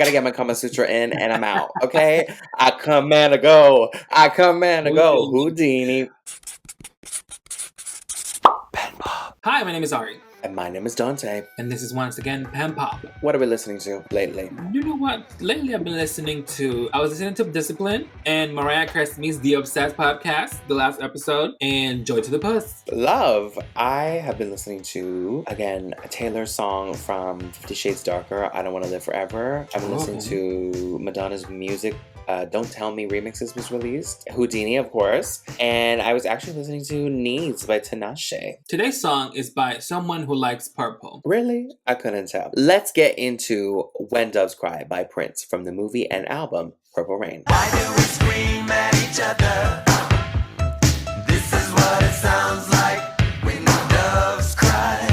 Gotta get my Kama Sutra in and I'm out, okay? I come and I go. I come and I go. Houdini. PenPop. Hi, my name is Ary. And my name is Dante. And this is once again PenPop. What are we listening to lately? You know what? Lately I was listening to Discipline and Mariah Carey's The Obsessed podcast, the last episode, and Joy to the Puss. Love. I have been listening to, again, a Taylor song from 50 Shades Darker, I Don't Want to Live Forever. I've been listening to Madonna's music. Don't Tell Me remixes was released. Houdini, of course. And I was actually listening to Needs by Tinashe. Today's song is by someone who likes purple. Really? I couldn't tell. Let's get into When Doves Cry by Prince from the movie and album Purple Rain. Why do we scream at each other? This is what it sounds like when the doves cry.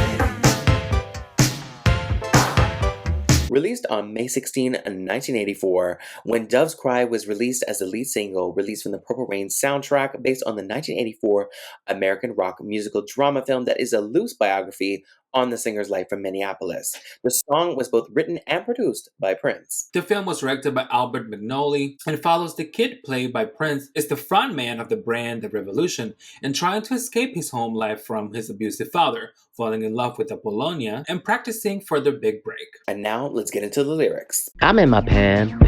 Released on May 16, 1984, When Doves Cry was released as the lead single released from the Purple Rain soundtrack based on the 1984 American rock musical drama film that is a loose biography on the singer's life from Minneapolis. The song was both written and produced by Prince. The film was directed by Albert Magnoli and follows the kid played by Prince is the frontman of the brand The Revolution and trying to escape his home life from his abusive father, falling in love with Apollonia, and practicing for their big break. And now let's get into the lyrics. I'm in my pan.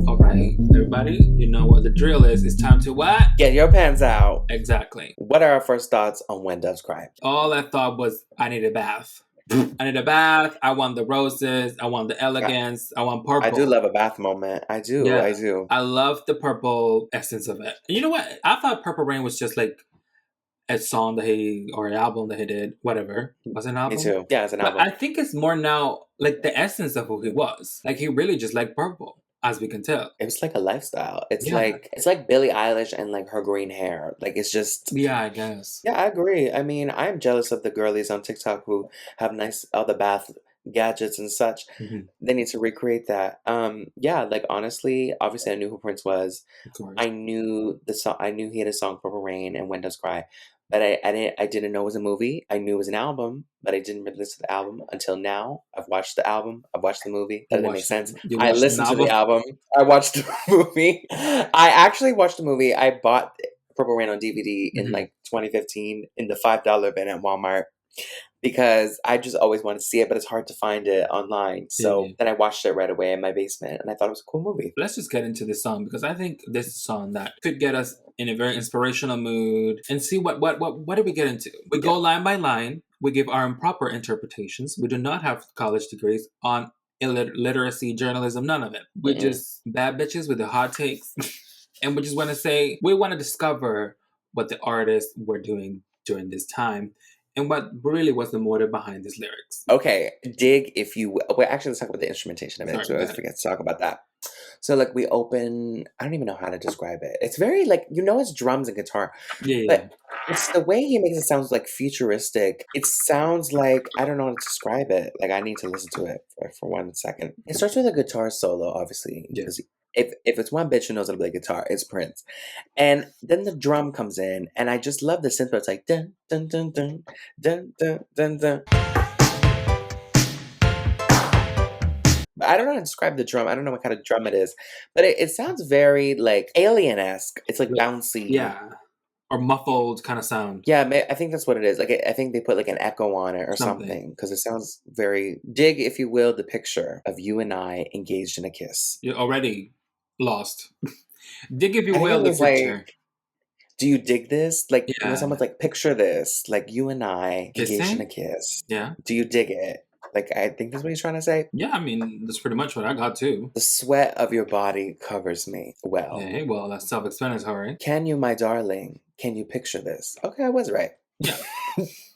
Alright, everybody, you know what the drill is. It's time to what? Get your pants out. Exactly. What are our first thoughts on When Doves Cry? All I thought was, I need a bath. I need a bath. I want the roses. I want the elegance. I want purple. I do love a bath moment. I do. I love the purple essence of it. And you know what? I thought Purple Rain was just like a song or an album that he did. Whatever. Was it an album? Me too. Yeah, it's an album. I think it's more now like the essence of who he was. Like he really just liked purple. As we can tell, it was like a lifestyle. It's like Billie Eilish and like her green hair. Like it's just I guess. Yeah, I agree. I mean, I am jealous of the girlies on TikTok who have nice other bath gadgets and such. Mm-hmm. They need to recreate that. Like honestly, obviously I knew who Prince was. Of course. I knew the song. I knew he had a song Purple Rain and When Doves Cry. But I didn't know it was a movie. I knew it was an album, but I didn't really listen to the album until now. I've watched the album. I've watched the movie. That didn't make sense. I listened to the album. I watched the movie. I actually watched the movie. I bought Purple Rain on DVD in like 2015 in the $5 bin at Walmart because I just always wanted to see it, but it's hard to find it online. So then I watched it right away in my basement, and I thought it was a cool movie. Let's just get into this song because I think this is a song that could get us in a very inspirational mood and see what do we get into. We go line by line. We give our improper interpretations. We do not have college degrees on literacy, journalism, none of it. We're just bad bitches with the hot takes. And we just want to say, we want to discover what the artists were doing during this time and what really was the motive behind these lyrics. Okay, dig if you will. Well, actually, let's talk about the instrumentation of it. So I forget to talk about that. So, like, we open, I don't even know how to describe it. It's very, like, it's drums and guitar. But it's the way he makes it sound, like, futuristic. It sounds like, I don't know how to describe it. Like, I need to listen to it for 1 second. It starts with a guitar solo, obviously. Because if it's one bitch who knows how to play guitar, it's Prince. And then the drum comes in, and I just love the synth where it's like, dun, dun, dun, dun, dun, dun, dun, dun. I don't know how to describe the drum. I don't know what kind of drum it is. But it sounds very, like, alien-esque. It's, like, bouncy. Yeah. Or muffled kind of sound. Yeah, I think that's what it is. Like, I think they put, like, an echo on it or something. Because it sounds very... Dig, if you will, the picture of you and I engaged in a kiss. You're already lost. Dig, if you will, the picture. Like, do you dig this? Like, it was almost like, picture this. Like, you and I engaged in a kiss. Yeah. Do you dig it? Like, I think that's what he's trying to say. Yeah, I mean, that's pretty much what I got, too. The sweat of your body covers me. Well. Hey, well, that's self-explanatory. Can you, my darling, can you picture this? Okay, I was right. Yeah.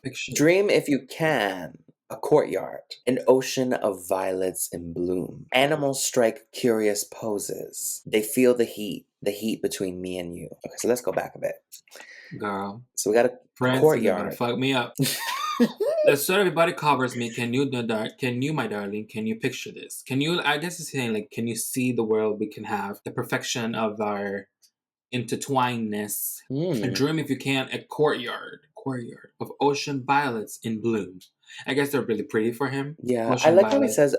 Picture. Dream if you can. A courtyard. An ocean of violets in bloom. Animals strike curious poses. They feel the heat between me and you. Okay, so let's go back a bit. Girl. So we got a courtyard. You're gonna fuck me up. The sort everybody covers me. Can you, my darling? Can you picture this? Can you? I guess it's saying like, can you see the world we can have? The perfection of our intertwinedness. A dream, if you can, a courtyard of ocean violets in bloom. I guess they're really pretty for him. Yeah, I Ocean like how he violet. says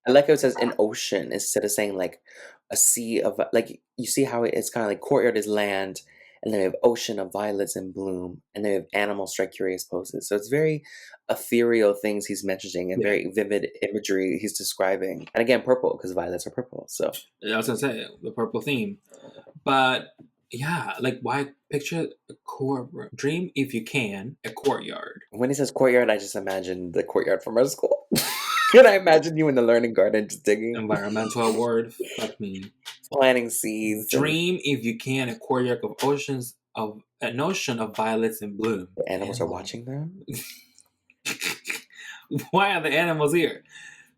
I like how it says an ocean instead of saying like a sea of like you see how it's kind of like courtyard is land, and then we have ocean of violets in bloom, and then we have animals strike curious poses. So it's very ethereal things he's mentioning and Yeah. very vivid imagery he's describing. And again, purple because violets are purple. So I was gonna say the purple theme, but yeah, like why picture a dream if you can a courtyard. when he says courtyard, I just imagine the courtyard from our school. And I imagine you in the learning garden just digging, Environmental award, fuck me. planting seeds. and Dream if you can a courtyard of oceans of an ocean of violets in bloom. the animals are watching them. Why are the animals here?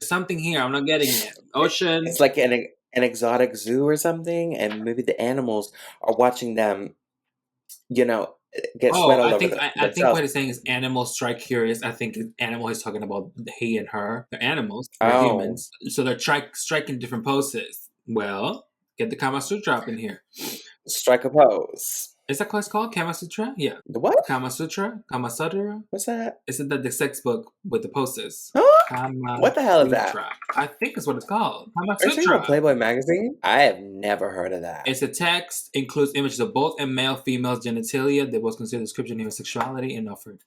Something here I'm not getting it. Ocean. It's like an exotic zoo or something, and maybe the animals are watching them, you know, get sweat all I over think I think themselves. what he's saying is animals strike curious. I think animal is talking about he and her. They're animals. They're Oh, humans. So they're striking different poses. Well, get the Kama Sutra up in here. strike a pose. Is that class called Kama Sutra? Yeah. The what? Kama Sutra? Kama Sutra? What's that? Isn't that the sex book with the poses? Huh? Kama What the hell is that? Sutra. I think it's what it's called. Kama Are you talking Sutra. about Playboy magazine? I have never heard of that. It's a text, includes images of both a male, female's genitalia. That was considered a description of human sexuality and offered.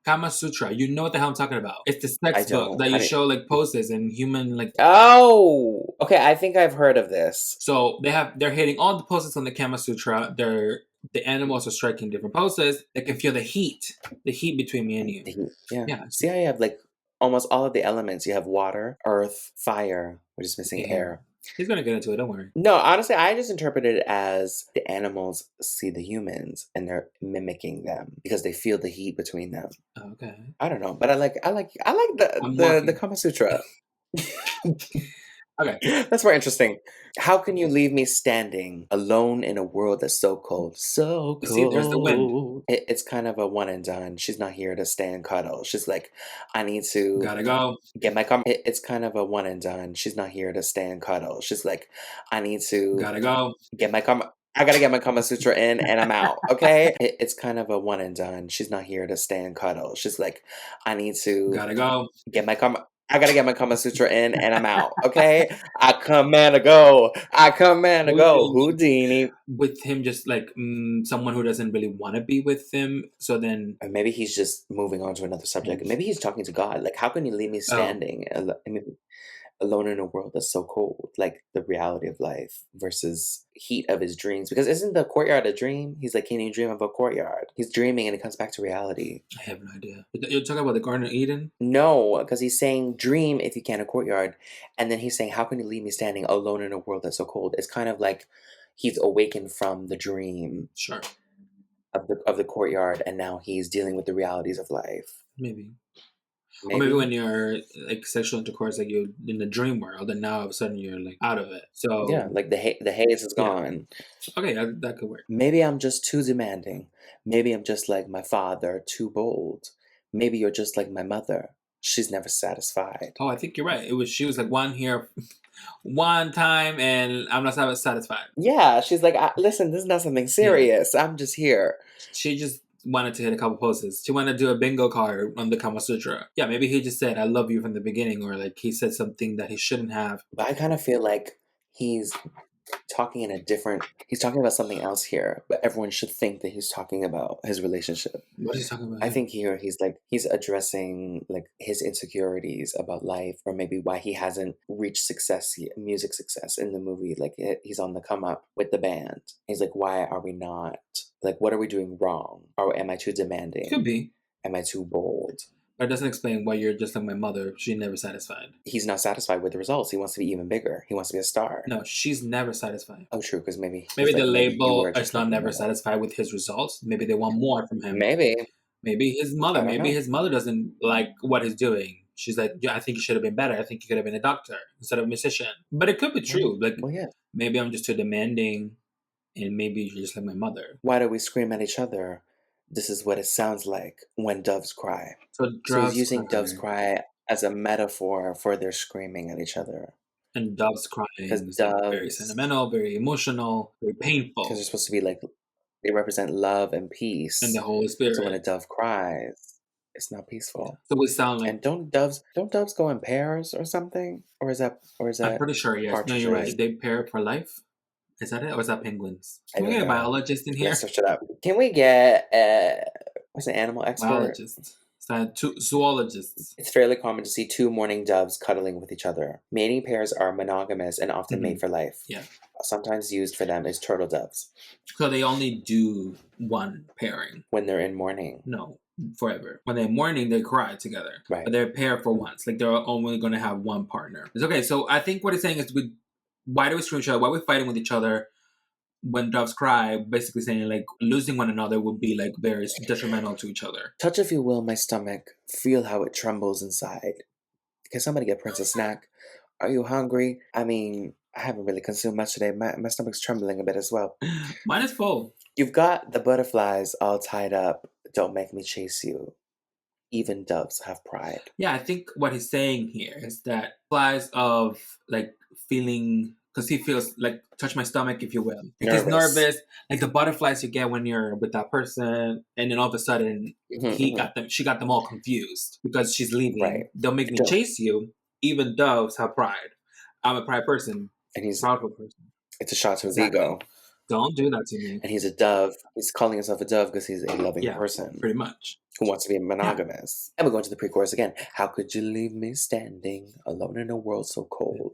Kama Sutra. You know what the hell I'm talking about. It's the sex book that you show like poses and human like. Oh, okay. I think I've heard of this. So they're hitting all the poses on the Kama Sutra. The animals are striking different poses. They can feel the heat between me and you. The heat, yeah. Yeah. See how you have like almost all of the elements. You have water, earth, fire. We're just missing air. He's gonna get into it. Don't worry. No, honestly, I just interpreted it as the animals see the humans and they're mimicking them because they feel the heat between them. Okay. I don't know, but I like the Kama Sutra. Okay. That's more interesting. How can you leave me standing alone in a world that's so cold? So cold. See, there's the wind. It's kind of a one and done. She's not here to stay and cuddle. She's like, I need to Gotta go. get my It's kind of a one and done. She's not here to stay and cuddle. She's like, I need to Gotta go. get my I gotta get my Kama Sutra in and I'm out. Okay. It's kind of a one and done. She's not here to stay and cuddle. She's like, I need to Gotta go. get my I gotta get my Kama Sutra in and I'm out. Okay. I come man to go. I come man to go. Houdini. With him just like someone who doesn't really want to be with him. So then. Or maybe he's just moving on to another subject. Maybe he's talking to God. Like, how can you leave me standing alone in a world that's so cold? Like the reality of life versus heat of his dreams. Because isn't the courtyard a dream? He's like, can you dream of a courtyard? He's dreaming and it comes back to reality. I have no idea. You're talking about the Garden of Eden? No, because he's saying dream if you can a courtyard. And then he's saying, how can you leave me standing alone in a world that's so cold? It's kind of like he's awakened from the dream. Sure. Of the courtyard, and now he's dealing with the realities of life. Maybe. Or maybe when you're like sexual intercourse, like you're in the dream world, and now all of a sudden you're like out of it. So yeah, like the haze is gone. Okay, that could work. Maybe I'm just too demanding. Maybe I'm just like my father, too bold. Maybe you're just like my mother. She's never satisfied. Oh, I think you're right. She was like one time, and I'm not satisfied. Yeah, she's like, listen, this is not something serious. Yeah. I'm just here. She just wanted to hit a couple poses. She wanted to do a bingo card on the Kama Sutra. Yeah, maybe he just said, I love you from the beginning, or like he said something that he shouldn't have. But I kind of feel like he's talking about something else here, but everyone should think that he's talking about his relationship. What is he talking about? I think here he's addressing like his insecurities about life, or maybe why he hasn't reached music success in the movie. Like he's on the come up with the band. He's like, why are we not? Like, what are we doing wrong? Or am I too demanding? Could be. Am I too bold? But it doesn't explain why you're just like my mother. She's never satisfied. He's not satisfied with the results. He wants to be even bigger. He wants to be a star. No, she's never satisfied. Oh, true, because maybe the label is not never satisfied with his results. Maybe they want more from him. Maybe his mother. Maybe his mother doesn't like what he's doing. She's like, yeah, I think you should have been better. I think you could have been a doctor instead of a musician. But it could be true. Like, well, yeah. Maybe I'm just too demanding, and maybe you're just like my mother. Why do we scream at each other? This is what it sounds like when doves cry. So he's using doves cry as a metaphor for their screaming at each other. And doves crying is very sentimental, very emotional, very painful. Because they're supposed to be like, they represent love and peace. And the Holy Spirit. So when a dove cries, It's not peaceful. So we sound like. And don't doves go in pairs or something? Or is that I'm pretty sure, yes. No, you're right. They pair for life. Is that it? Or is that penguins? Can we get a biologist in here? Let's search it up. Can we get what's an animal expert? Biologist. Zoologists. It's fairly common to see two mourning doves cuddling with each other. Mating pairs are monogamous and often made for life. Yeah. Sometimes used for them is turtle doves. So they only do one pairing. When they're in mourning. No, forever. When they're in mourning, they cry together. Right. But they're paired for once. Like they're only going to have one partner. It's okay. So I think what it's saying is, why do we scream each other? Why are we fighting with each other? When doves cry, basically saying like losing one another would be like very detrimental to each other. Touch, if you will, my stomach. Feel how it trembles inside. Can somebody get Prince a snack? Are you hungry? I mean, I haven't really consumed much today. My stomach's trembling a bit as well. Mine is full. You've got the butterflies all tied up. Don't make me chase you. Even doves have pride. Yeah, I think what he's saying here is that flies of like feeling, because he feels like touch my stomach, if you will. Like he's nervous, like the butterflies you get when you're with that person, and then all of a sudden she got them all confused because she's leaving. Right. They'll make me chase you. Even doves have pride. I'm a pride person, and he's a powerful person. It's a shot to his ego. Don't do that to me. And he's a dove. He's calling himself a dove because he's a loving person. Pretty much. Who wants to be monogamous. And we're going to the pre-chorus again. How could you leave me standing alone in a world so cold?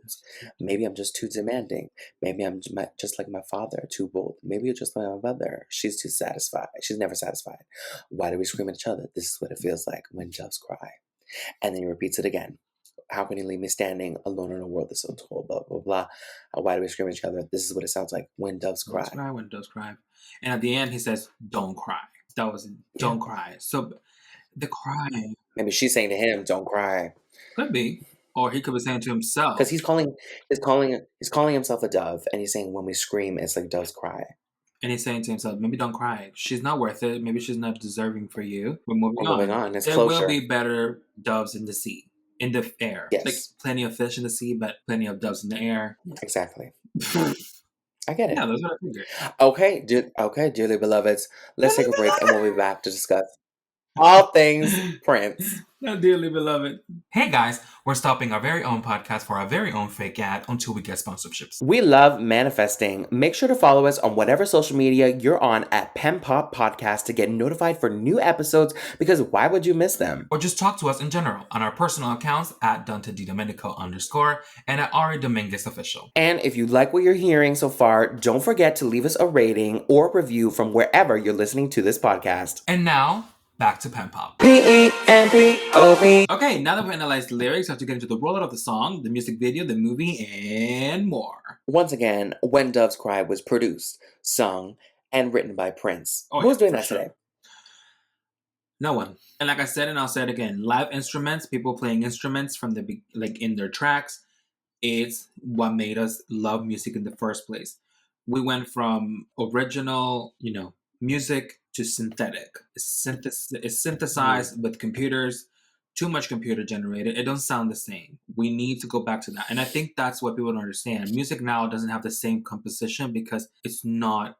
Maybe I'm just too demanding. Maybe I'm just like my father, too bold. Maybe you're just like my mother. She's too satisfied. She's never satisfied. Why do we scream at each other? This is what it feels like when doves cry. And then he repeats it again. How can you leave me standing alone in a world that's so cold? Blah, blah, blah. Why do we scream at each other? This is what it sounds like when doves cry. When doves cry. And at the end, he says, don't cry. That was don't cry. So the cry. Maybe she's saying to him, don't cry. Could be. Or he could be saying to himself. Because he's calling himself a dove, and he's saying when we scream, it's like doves cry. And he's saying to himself, maybe don't cry. She's not worth it. Maybe she's not deserving for you. We're moving on. It's there closure. Will be better doves in the sea. In the air. Yes. Like plenty of fish in the sea, but plenty of doves in the air. Exactly. I get it. Yeah, that's what I Okay, figured. dearly beloveds. Let's take a break and we'll be back to discuss all things Prince. Now, dearly beloved. Hey guys, we're stopping our very own podcast for our very own fake ad until we get sponsorships. We love manifesting. Make sure to follow us on whatever social media you're on at PenPop Podcast to get notified for new episodes, because why would you miss them? Or just talk to us in general on our personal accounts at DanteDidomenico_ and at Ary Dominguez Official. And if you like what you're hearing so far, don't forget to leave us a rating or review from wherever you're listening to this podcast. And now, back to PenPop. PenPop. Okay, now that we've analyzed the lyrics, I have to get into the rollout of the song, the music video, the movie, and more. Once again, When Doves Cry was produced, sung, and written by Prince. Oh, Who's doing that today? No one. And like I said, and I'll say it again, live instruments, people playing instruments from in their tracks, is what made us love music in the first place. We went from original, music to synthetic. It's synthesized with computers, too much computer generated. It don't sound the same. We need to go back to that. And I think that's what people don't understand. Music now doesn't have the same composition because it's not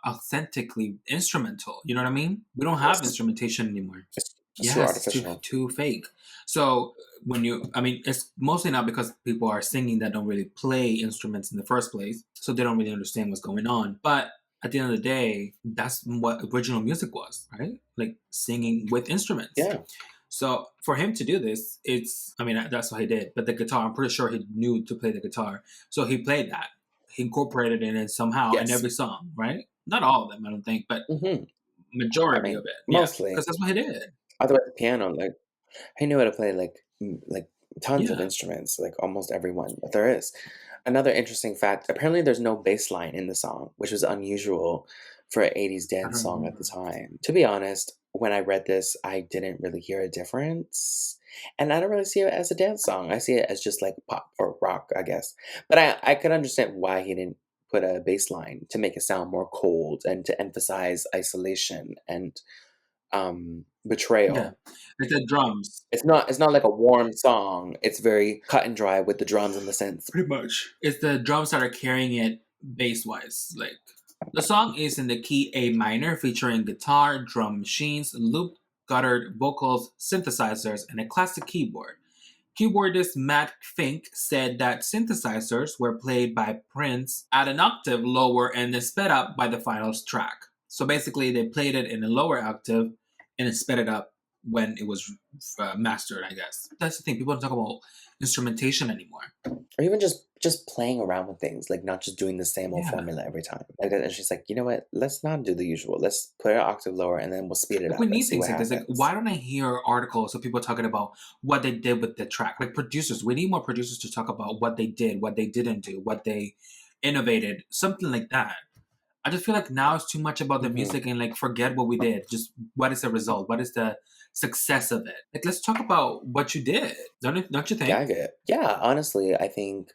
authentically instrumental. You know what I mean? We don't have instrumentation anymore. It's too artificial. Too fake. So it's mostly not because people are singing that don't really play instruments in the first place. So they don't really understand what's going on. But at the end of the day, that's what original music was, right? Like singing with instruments. Yeah. So for him to do this, that's what he did. But the guitar, I'm pretty sure he knew to play the guitar. So he played that. He incorporated it in somehow in every song, right? Not all of them, I don't think, but majority of it. Mostly. Because that's what he did. Otherwise, the piano, he knew how to play tons of instruments, almost everyone that there is. Another interesting fact, apparently there's no bass line in the song, which was unusual for an 80s dance song at the time. To be honest, when I read this, I didn't really hear a difference. And I don't really see it as a dance song. I see it as just pop or rock, I guess. But I could understand why he didn't put a bass line to make it sound more cold and to emphasize isolation and betrayal. Yeah. Like the drums. It's not like a warm song. It's very cut and dry with the drums and the synths. Pretty much. It's the drums that are carrying it bass-wise. The song is in the key A minor, featuring guitar, drum machines, loop guttered vocals, synthesizers, and a classic keyboard. Keyboardist Matt Fink said that synthesizers were played by Prince at an octave lower and then sped up by the final track. So basically, they played it in a lower octave and then sped it up when it was mastered, I guess. That's the thing. People don't talk about instrumentation anymore. Or even just playing around with things, like not just doing the same old formula every time. Like that, it's just like, you know what? Let's not do the usual. Let's put it an octave lower and then we'll speed it up. We need things like this. Like, why don't I hear articles of people talking about what they did with the track? Like producers, we need more producers to talk about what they did, what they didn't do, what they innovated, something like that. I just feel like now it's too much about the music and like forget what we did. Just what is the result? What is the success of it? Like, let's talk about what you did. Don't you think? Gag it. Yeah, honestly, I think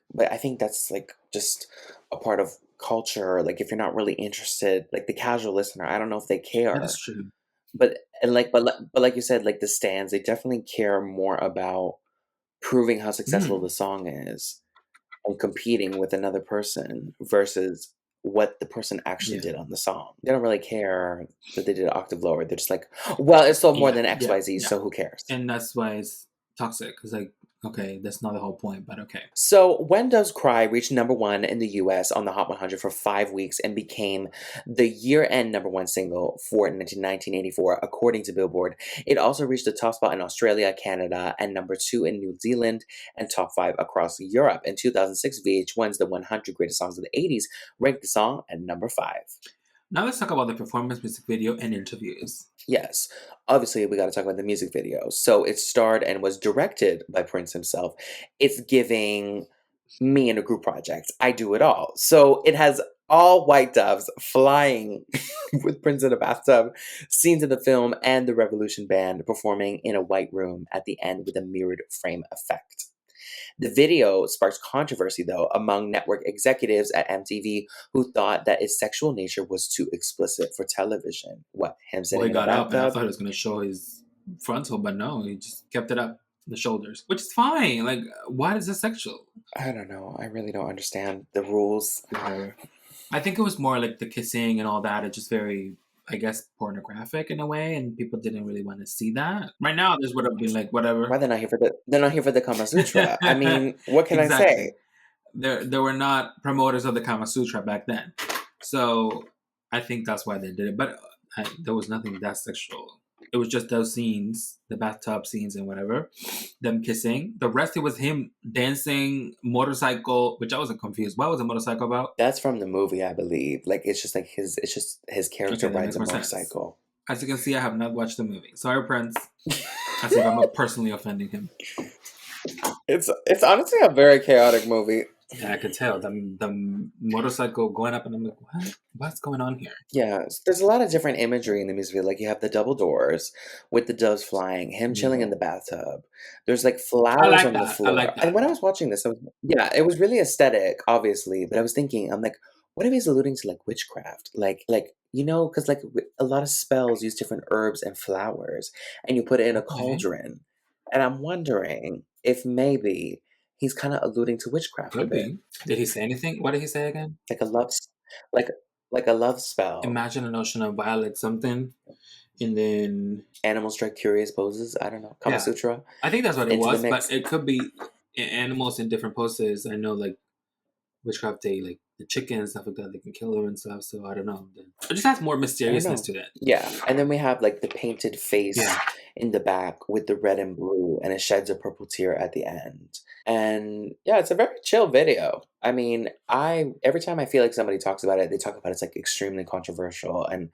that's like just a part of culture. Like if you're not really interested, like the casual listener, I don't know if they care. That's true. But like you said, like the stands, they definitely care more about proving how successful the song is and competing with another person versus what the person actually did on the song. They don't really care that they did an octave lower. They're just like, well, it's sold more than XYZ, so who cares? And that's why it's toxic. It's like, okay, that's not the whole point, but okay. So When Doves Cry reached #1 in the US on the Hot 100 for 5 weeks and became the year-end #1 single for 1984, according to Billboard. It also reached the top spot in Australia, Canada, and #2 in New Zealand, and top 5 across Europe. In 2006, VH1's The 100 Greatest Songs of the 80s ranked the song at #5. Now let's talk about the performance music video and interviews. Yes. Obviously, we got to talk about the music video. So it starred and was directed by Prince himself. It's giving me in a group project. I do it all. So it has all white doves flying with Prince in a bathtub, scenes in the film, and the Revolution Band performing in a white room at the end with a mirrored frame effect. The video sparked controversy, though, among network executives at MTV who thought that its sexual nature was too explicit for television. What, him sitting he got in a up and I bathtub? thought it was going to show his frontal, but no, he just kept it up, the shoulders, which is fine. Like, why is this sexual? I don't know. I really don't understand the rules. I think it was more like the kissing and all that. It's just very, I guess, pornographic in a way, and people didn't really want to see that. Right now, this would have been like whatever. Why they're not here for the Kama Sutra? I mean, what can I say? There were not promoters of the Kama Sutra back then, so I think that's why they did it. But there was nothing that sexual. It was just those scenes, the bathtub scenes and whatever, them kissing. The rest, it was him dancing, motorcycle, which I wasn't confused. What was the motorcycle about? That's from the movie, I believe. Like, it's just his character rides a motorcycle. As you can see, I have not watched the movie. Sorry, Prince. As if I'm personally offending him. It's honestly a very chaotic movie. And I could tell the motorcycle going up, and I'm like, what's going on here? Yeah, there's a lot of different imagery in the music video. Like you have the double doors with the doves flying, him chilling in the bathtub. There's like flowers on the floor. And when I was watching this, it was really aesthetic, obviously. But I was thinking, I'm like, what if he's alluding to like witchcraft? Like because like a lot of spells use different herbs and flowers, and you put it in a cauldron. And I'm wondering if maybe he's kind of alluding to witchcraft. Could be. Did he say anything? What did he say again? Like a love spell. Imagine an ocean of violet something, and then animals strike curious poses. I don't know. Kama Sutra. I think that's what it was, but it could be animals in different poses. I know, like witchcraft, they like the chicken and stuff like that. They can kill them and stuff. So I don't know. It just has more mysteriousness to it. Yeah, and then we have like the painted face in the back with the red and blue, and it sheds a purple tear at the end. And yeah, it's a very chill video. I mean, every time I feel like somebody talks about it, they talk about it's like extremely controversial, and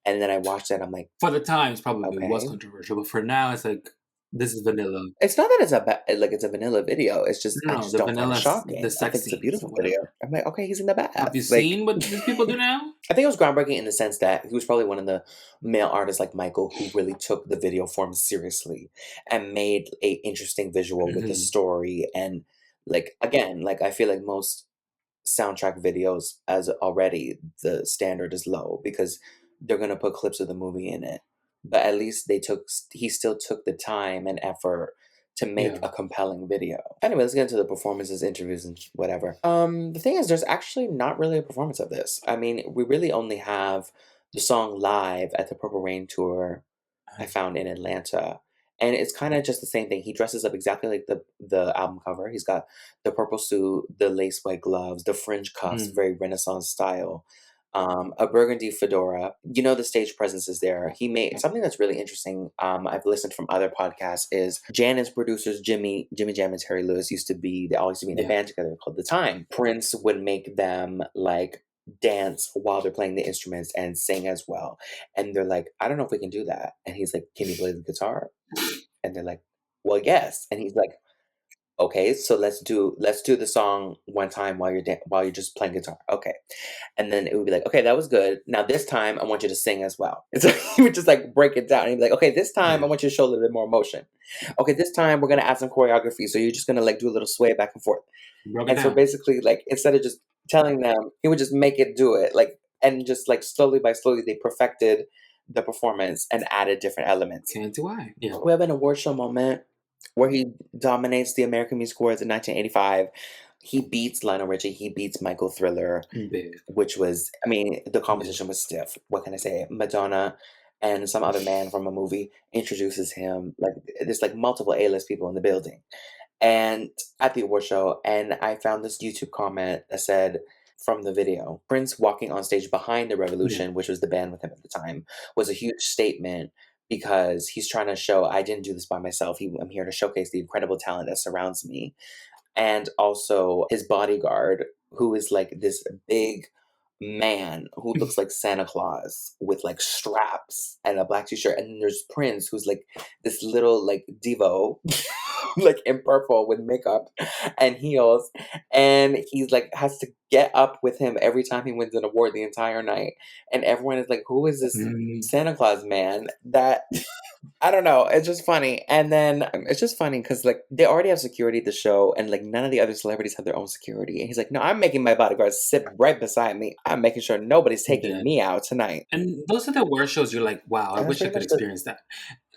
then I watched it, I'm like, for the times probably it was controversial, but for now it's like, this is vanilla. It's not that it's a vanilla video. It's just I just don't find it shocking. I think it's a beautiful video. I'm like, okay, he's in the bath. Have you seen what these people do now? I think it was groundbreaking in the sense that he was probably one of the male artists like Michael who really took the video form seriously and made a interesting visual with the story. And like again, like I feel like most soundtrack videos, as already the standard is low because they're gonna put clips of the movie in it. But at least he still took the time and effort to make a compelling video. Anyway, let's get into the performances, interviews, and whatever. The thing is, there's actually not really a performance of this. I mean, we really only have the song live at the Purple Rain tour I found in Atlanta. And it's kind of just the same thing. He dresses up exactly like the album cover. He's got the purple suit, the lace white gloves, the fringe cuffs, very Renaissance style, a burgundy fedora. You know, the stage presence is there. He made something that's really interesting. I've listened from other podcasts. Is Janet's producers Jimmy Jam and Terry Lewis they all used to be in a band together called The Time. Prince would make them like dance while they're playing the instruments and sing as well. And they're like, I don't know if we can do that. And he's like, can you play the guitar? And they're like, well, yes. And he's like, okay, so let's do the song one time while you're just playing guitar. Okay. And then it would be like, okay, that was good. Now this time I want you to sing as well. And so he would just like break it down. And he'd be like, okay, this time I want you to show a little bit more emotion. Okay, this time we're gonna add some choreography. So you're just gonna like do a little sway back and forth. And so basically, like, instead of just telling them, he would just make it do it. Like, and just like slowly by slowly they perfected the performance and added different elements. Can't do I. Yeah. We have an award show moment where he dominates the American Music Awards in 1985. He beats Lionel Richie. He beats Michael Thriller, which was, I mean, the competition was stiff. What can I say? Madonna and some other man from a movie introduces him. Like, there's like multiple A-list people in the building. And at the award show, and I found this YouTube comment that said, from the video, Prince walking on stage behind the Revolution, which was the band with him at the time, was a huge statement because he's trying to show, I didn't do this by myself. I'm here to showcase the incredible talent that surrounds me. And also his bodyguard, who is like this big man who looks like Santa Claus with like straps and a black t-shirt. And then there's Prince, who's like this little like Devo, like in purple with makeup and heels. And he's like has to get up with him every time he wins an award the entire night. And everyone is like, who is this Santa Claus man that... I don't know. It's just funny. And then it's just funny because like they already have security at the show and like none of the other celebrities have their own security. And he's like, no, I'm making my bodyguard sit right beside me. I'm making sure nobody's taking me out tonight. And those are the award shows you're like, wow, I wish I could experience that.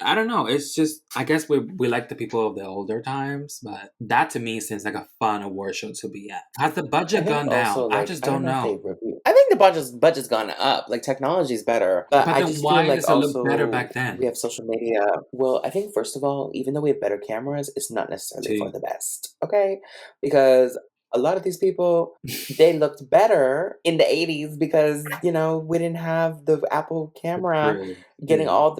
I don't know. It's just, I guess we like the people of the older times, but that to me seems like a fun award show to be at. Has the budget gone down? Like, I just don't know. I think the budget's gone up. Like technology's better. But I just why feel like does it look better back then? We have social media. Well, I think first of all, even though we have better cameras, it's not necessarily for the best. Okay? Because a lot of these people, they looked better in the 80s because, you know, we didn't have the Apple camera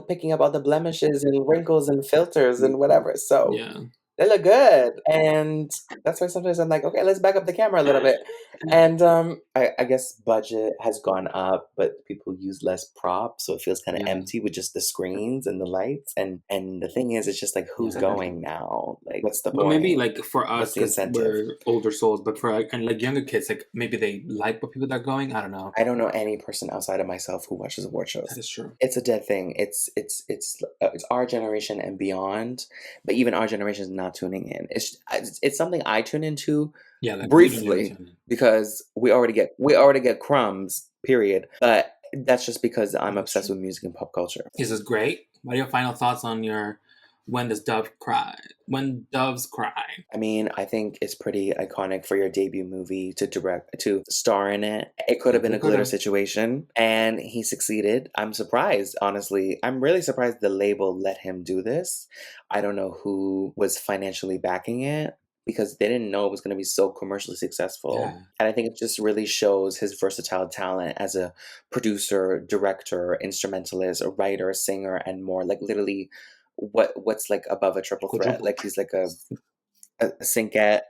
picking up all the blemishes and wrinkles and filters and whatever. So they look good. And that's why sometimes I'm like, okay, let's back up the camera a little bit. And I guess budget has gone up, but people use less props, so it feels kind of empty with just the screens and the lights. And the thing is, it's just like, who's going now? Like, what's the point? Maybe like for us, because we're older souls, but for and like younger kids, like maybe they like what people that are going. I don't know. I don't know any person outside of myself who watches award shows. That is true. It's a dead thing. It's our generation and beyond, but even our generation is not tuning in. It's something I tune into like briefly because we already get crumbs, period. But that's just because I'm obsessed with music and pop culture. This is great. What are your final thoughts on your When Doves Cry? I mean, I think it's pretty iconic for your debut movie to star in it. It could have been a glitter situation, and he succeeded. I'm surprised, honestly. I'm really surprised the label let him do this. I don't know who was financially backing it, because they didn't know it was going to be so commercially successful. Yeah. And I think it just really shows his versatile talent as a producer, director, instrumentalist, a writer, a singer, and more. Like literally what's like above a triple threat. Like he's like a syncette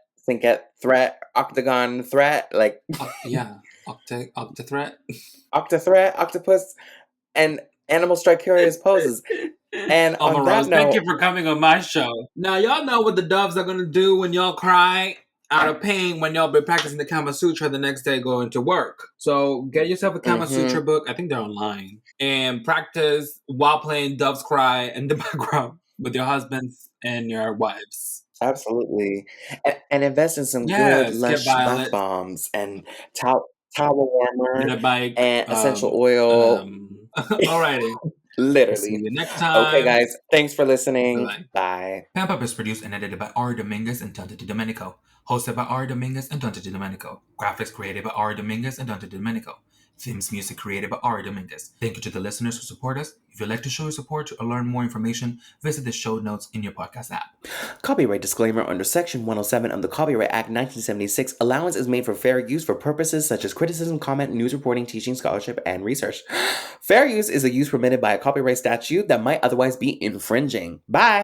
threat, octagon threat, like octa threat. Octa threat, octopus, and animal strike carriers poses. And on that note, thank you for coming on my show. Now y'all know what the doves are gonna do when y'all cry out of pain when y'all be practicing the Kama Sutra the next day going to work. So get yourself a Kama Sutra book. I think they're online. And practice while playing Doves Cry in the background with your husbands and your wives. Absolutely. And invest in some good Lush bath bombs and towel warmer and essential oil. Alrighty. Literally. See you next time. Okay, guys. Thanks for listening. Bye. PenPop is produced and edited by Ary Dominguez and Dante Domenico. Hosted by Ary Dominguez and Dante Domenico. Graphics created by Ary Dominguez and Dante Domenico. Themes music created by Ary Dominguez. Thank you to the listeners who support us. If you'd like to show your support or learn more information, visit the show notes in your podcast app. Copyright disclaimer: under Section 107 of the Copyright Act 1976, allowance is made for fair use for purposes such as criticism, comment, news reporting, teaching, scholarship, and research. Fair use is a use permitted by a copyright statute that might otherwise be infringing. Bye!